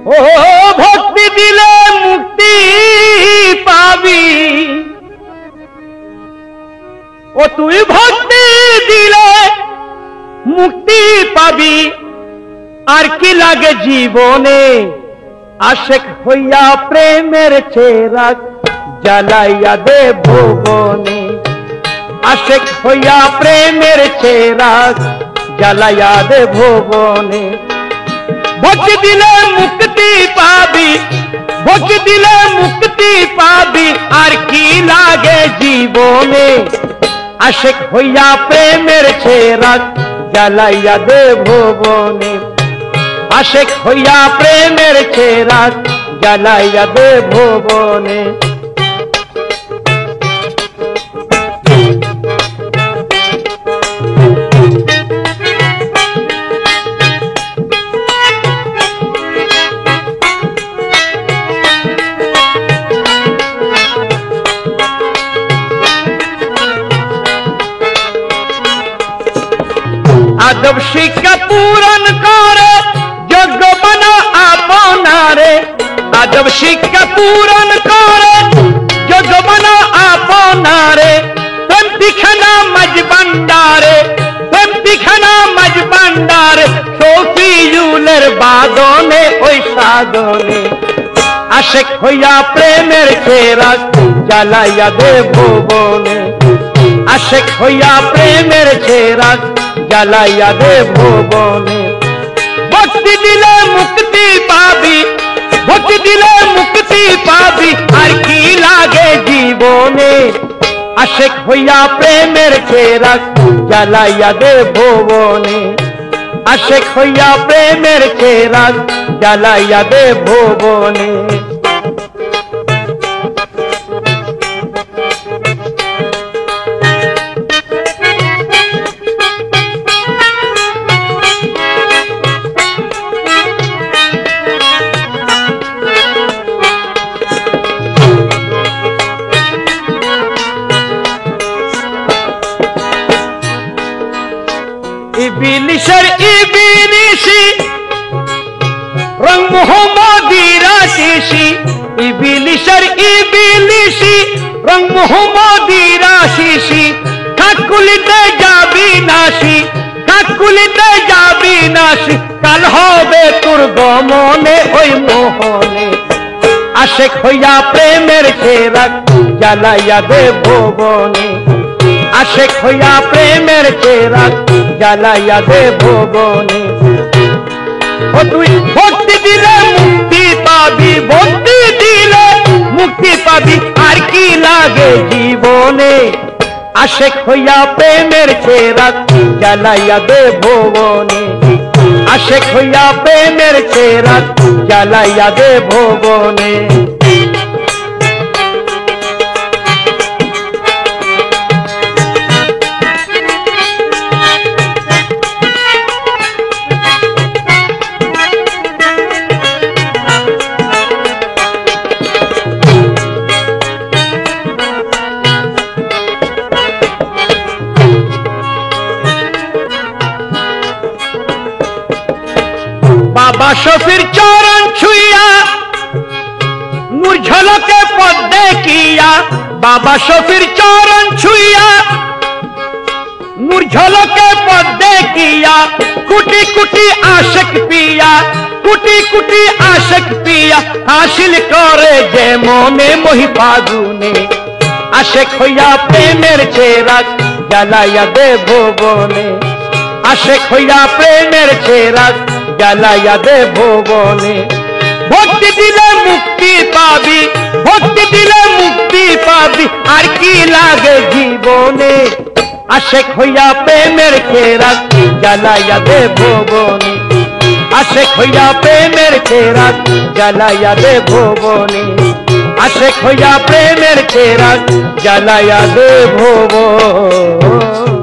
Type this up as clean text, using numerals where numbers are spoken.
ও ভক্তি দিলে মুক্তি পাবি, ও তুই ভক্তি দিলে মুক্তি পাবি, আর কি লাগে জীবনে? আশেক হইয়া প্রেমের চেরাগ জ্বালাইয়া দে ভুবনে, আশেক হইয়া প্রেমের চেরাগ জ্বালাইয়া দে ভুবনে। ভক্তি দিলে মুক্তি পাবি, ভক্তি দিলে মুক্তি পাবি, আর কি লাগে জীবনে? আশেক হইয়া প্রেমের চেরাগ জ্বালাইয়া দে ভুবনে, আশেক হইয়া প্রেমের চেরাগ জ্বালাইয়া দে ভুবনে। আদব শিক্ষা পূরণ করে যোগ্য বানা আপনারে, আদব শিক্ষা পূরণ করে যোগ্য বানা আপনারে। প্রেমতিখানা মাঝ ভান্ডারে, প্রেমতিখানা মাঝ ভান্ডারে, শফিউলের বাদনে ওই সাধনে। আশেক হইয়া প্রেমের চেরাগ জ্বালাইয়া দে ভুবনে, আশেক হইয়া প্রেমের চেরাগ জ্বালাইয়া দে ভুবনে। ভক্তি দিলে মুক্তি পাবি, ভক্তি দিলে মুক্তি পাবি, আর কি লাগে জীবনে? আশেক হইয়া প্রেমের চেরাগ জ্বালাইয়া দে ভুবনে, আশেক হইয়া প্রেমের চেরাগ জ্বালাইয়া দে ভুবনে। ইবলিশের ইবলিশি রং মুহাম্মদির আশিসি, ইবলিশের ইবলিশি রং মুহাম্মদির আশিসি। কাকুলিতে যাবি নাশি, কাকুলিতে যাবি নাশি, কাল হবে তোর গমনে ওই মোহনে। আশেক হইয়া প্রেমের চেরাগ জ্বালাইয়া দে ভুবনে, আশেক হইয়া প্রেমের চেরাগ জ্বালাইয়া দে ভুবনে। ও তুই ভক্তি দিলে মুক্তি পাবি, ভক্তি দিলে মুক্তি পাবি, আর কি লাগে জীবনে? আশেক হইয়া প্রেমের চেরাগ জ্বালাইয়া দে ভুবনে, আশেক হইয়া প্রেমের চেরাগ জ্বালাইয়া দে ভুবনে। বাবা শফির চরণ ছুইয়া নূর ঝলকে পদ দেখিয়া, বাবা শফির চরণ ছুইয়া নূর ঝলকে পদ দেখিয়া, কুটি কুটি আশেক পিয়া, কুটি কুটি আশেক পিয়া, হাসিল করে যে মনে মহি ফাগুনে। আশেক হইয়া প্রেমের চেরাগ জ্বালাইয়া দে ভুবনে, আশেক হইয়া প্রেমের চেরাগ জ্বালাইয়া দে ভুবনে। ভক্তি দিলে মুক্তি পাবি, ভক্তি দিলে মুক্তি পাবি, আর কি লাগে জীবনে? আশেক হইয়া প্রেমের চেরাগ জ্বালাইয়া দে ভুবনে, আশেক হইয়া প্রেমের চেরাগ জ্বালাইয়া দে ভুবনে, আশেক হইয়া প্রেমের চেরাগ জ্বালাইয়া দে ভুবনে।